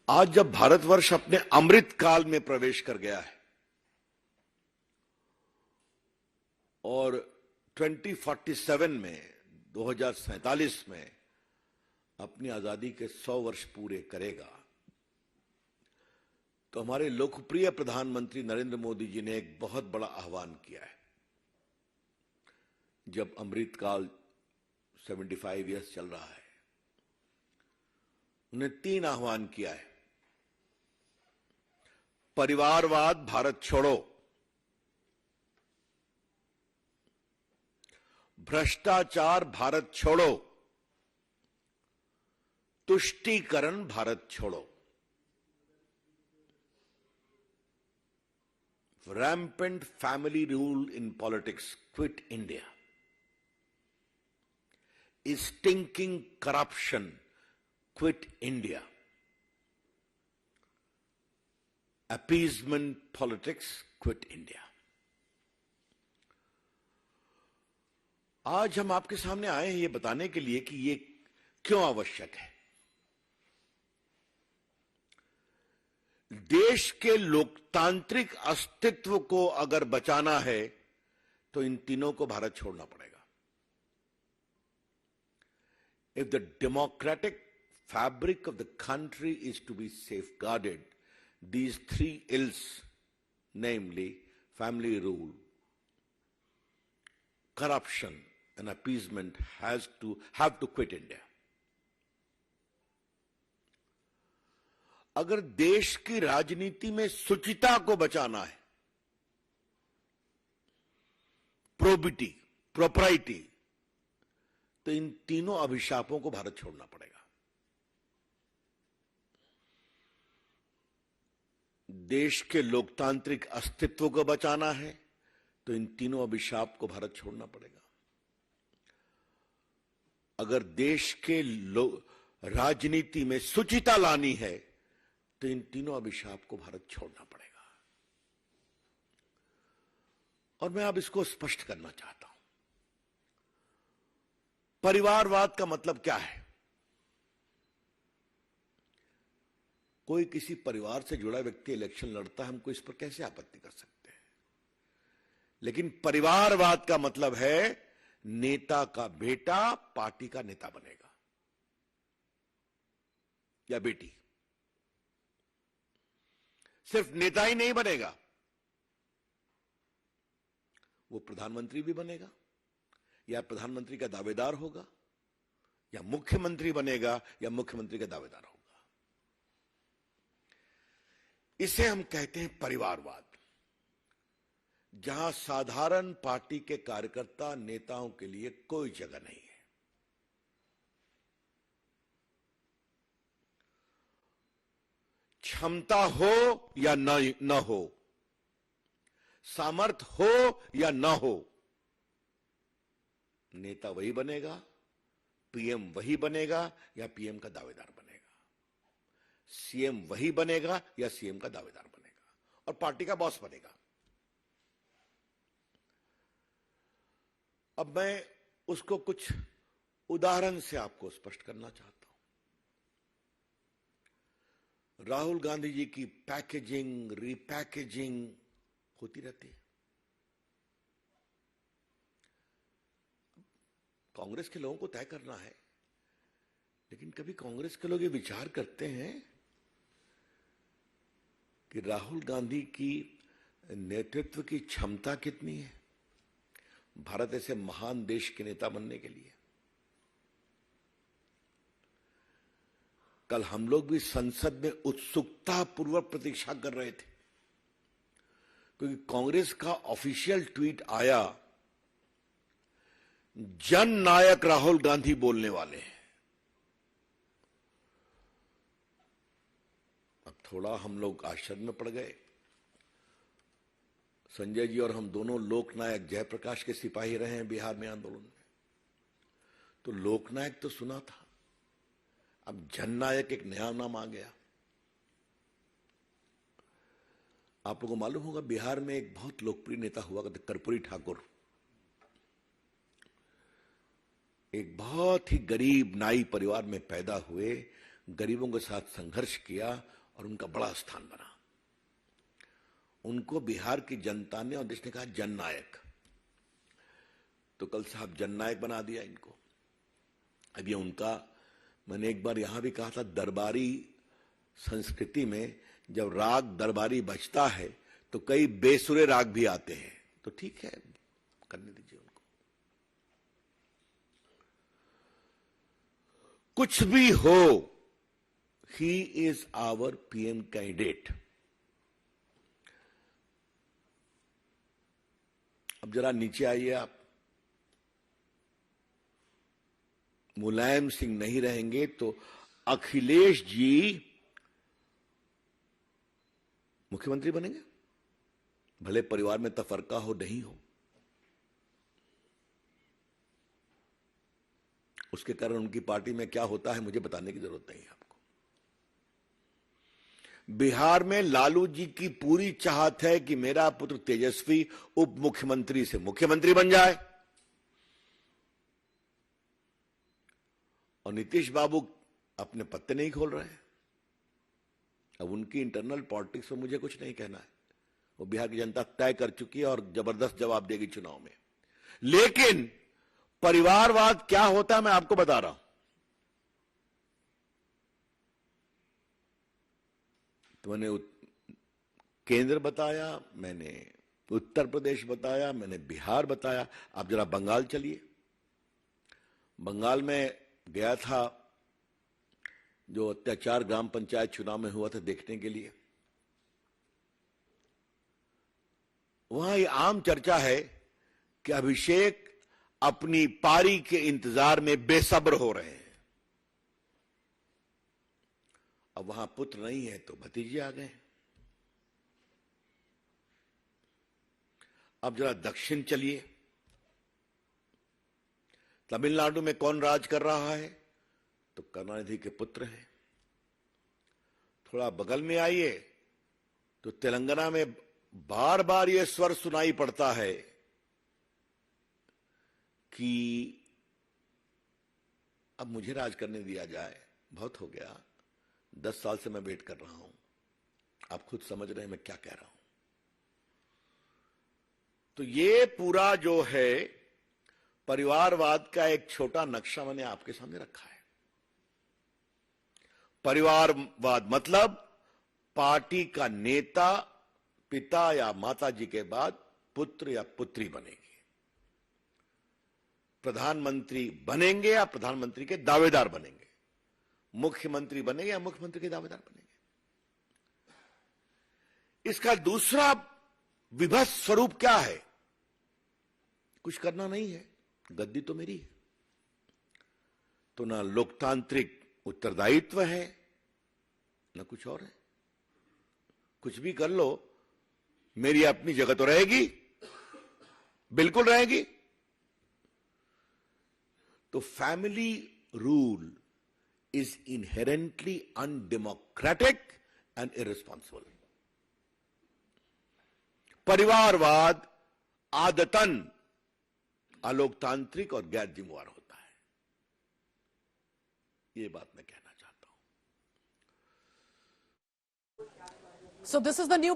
आज जब भारतवर्ष अपने अमृत काल में प्रवेश कर गया है और 2047 में 2047 में अपनी आजादी के 100 वर्ष पूरे करेगा, तो हमारे लोकप्रिय प्रधानमंत्री नरेंद्र मोदी जी ने एक बहुत बड़ा आह्वान किया है। जब अमृत काल 75 ईयर्स चल रहा है, उन्हें 3 आह्वान किया है। परिवारवाद भारत छोड़ो, भ्रष्टाचार भारत छोड़ो, तुष्टीकरण भारत छोड़ो। Rampant family rule in politics, quit India. Stinking corruption, quit India. Appeasement politics, quit India. आज हम आपके सामने आए हैं ये बताने के लिए कि ये क्यों आवश्यक है। देश के लोकतांत्रिक अस्तित्व को अगर बचाना है तो इन तीनों को भारत छोड़ना पड़ेगा। If the democratic fabric of the country is to be safeguarded, these 3 ills, namely family rule, corruption and appeasement, have to quit India. अगर देश की राजनीति में शुचिता को बचाना है, प्रोबिटी, प्रोप्राइटी, तो इन तीनों अभिशापों को भारत छोड़ना पड़ेगा। देश के लोकतांत्रिक अस्तित्व को बचाना है तो इन तीनों अभिशाप को भारत छोड़ना पड़ेगा। अगर देश के राजनीति में शुचिता लानी है तो इन तीनों अभिशाप को भारत छोड़ना पड़ेगा। और मैं अब इसको स्पष्ट करना चाहता हूं। परिवारवाद का मतलब क्या है? कोई किसी परिवार से जुड़ा व्यक्ति इलेक्शन लड़ता है, हमको इस पर कैसे आपत्ति कर सकते हैं। लेकिन परिवारवाद का मतलब है नेता का बेटा पार्टी का नेता बनेगा या बेटी। सिर्फ नेता ही नहीं बनेगा, वो प्रधानमंत्री भी बनेगा या प्रधानमंत्री का दावेदार होगा या मुख्यमंत्री बनेगा या मुख्यमंत्री का दावेदार होगा। इसे हम कहते हैं परिवारवाद, जहां साधारण पार्टी के कार्यकर्ता नेताओं के लिए कोई जगह नहीं है। क्षमता हो या न हो, सामर्थ्य हो या न हो, नेता वही बनेगा, पीएम वही बनेगा या पीएम का दावेदार बनेगा, सीएम वही बनेगा या सीएम का दावेदार बनेगा और पार्टी का बॉस बनेगा। अब मैं उसको कुछ उदाहरण से आपको स्पष्ट करना चाहता हूं। राहुल गांधी जी की पैकेजिंग, रीपैकेजिंग होती रहती है। कांग्रेस के लोगों को तय करना है, लेकिन कभी कांग्रेस के लोग ये विचार करते हैं कि राहुल गांधी की नेतृत्व की क्षमता कितनी है भारत ऐसे महान देश के नेता बनने के लिए। कल हम लोग भी संसद में उत्सुकता पूर्वक प्रतीक्षा कर रहे थे, क्योंकि कांग्रेस का ऑफिशियल ट्वीट आया, जन नायक राहुल गांधी बोलने वाले हैं। अब थोड़ा हम लोग आश्चर्य में पड़ गए। संजय जी और हम दोनों लोकनायक जयप्रकाश के सिपाही रहे हैं बिहार में आंदोलन में, तो लोकनायक तो सुना था, अब जननायक एक नया नाम आ गया। आप लोगों को मालूम होगा, बिहार में एक बहुत लोकप्रिय नेता हुआ करते कर्पूरी ठाकुर, एक बहुत ही गरीब नाई परिवार में पैदा हुए, गरीबों के साथ संघर्ष किया और उनका बड़ा स्थान बना। उनको बिहार की जनता ने और देश ने कहा जननायक, तो कल साहब जननायक बना दिया इनको। अब ये उनका, मैंने एक बार यहां भी कहा था, दरबारी संस्कृति में जब राग दरबारी बजता है तो कई बेसुरे राग भी आते हैं, तो ठीक है, करने दीजिए उनको। कुछ भी हो, he is our PM candidate. अब जरा नीचे आइए आप। मुलायम सिंह नहीं रहेंगे तो अखिलेश जी मुख्यमंत्री बनेंगे, भले परिवार में तफरका हो नहीं हो। उसके कारण उनकी पार्टी में क्या होता है मुझे बताने की जरूरत नहीं है आपको। बिहार में लालू जी की पूरी चाहत है कि मेरा पुत्र तेजस्वी उप मुख्यमंत्री से मुख्यमंत्री बन जाए, और नीतीश बाबू अपने पत्ते नहीं खोल रहे हैं। अब उनकी इंटरनल पॉलिटिक्स में मुझे कुछ नहीं कहना है, वो बिहार की जनता तय कर चुकी है और जबरदस्त जवाब देगी चुनाव में। लेकिन परिवारवाद क्या होता है मैं आपको बता रहा हूं। तो मैंने केंद्र बताया, मैंने उत्तर प्रदेश बताया, मैंने बिहार बताया। आप जरा बंगाल चलिए। बंगाल में गया था, जो अत्याचार ग्राम पंचायत चुनाव में हुआ था, देखने के लिए। वहां ये आम चर्चा है कि अभिषेक अपनी पारी के इंतजार में बेसब्र हो रहे हैं। अब वहां पुत्र नहीं है तो भतीजे आ गए। अब जरा दक्षिण चलिए। तमिलनाडु में कौन राज कर रहा है? तो करुणानिधि के पुत्र हैं। थोड़ा बगल में आइए तो तेलंगाना में बार बार यह स्वर सुनाई पड़ता है कि अब मुझे राज करने दिया जाए, बहुत हो गया, 10 साल से मैं वेट कर रहा हूं। आप खुद समझ रहे हैं मैं क्या कह रहा हूं। तो ये पूरा जो है परिवारवाद का एक छोटा नक्शा मैंने आपके सामने रखा है। परिवारवाद मतलब पार्टी का नेता पिता या माता जी के बाद पुत्र या पुत्री बनेगी, प्रधानमंत्री बनेंगे या प्रधानमंत्री के दावेदार बनेंगे, मुख्यमंत्री बनेंगे या मुख्यमंत्री के दावेदार बनेंगे। इसका दूसरा विभत्स स्वरूप क्या है? कुछ करना नहीं है, गद्दी तो मेरी है। तो ना लोकतांत्रिक उत्तरदायित्व है ना कुछ और है। कुछ भी कर लो, मेरी अपनी जगह तो रहेगी, बिल्कुल रहेगी। तो family rule is inherently undemocratic and irresponsible. परिवारवाद आदतन अलोकतांत्रिक और गैर जिम्मेवार होता है। ये बात मैं कहना चाहता हूं। So this is the new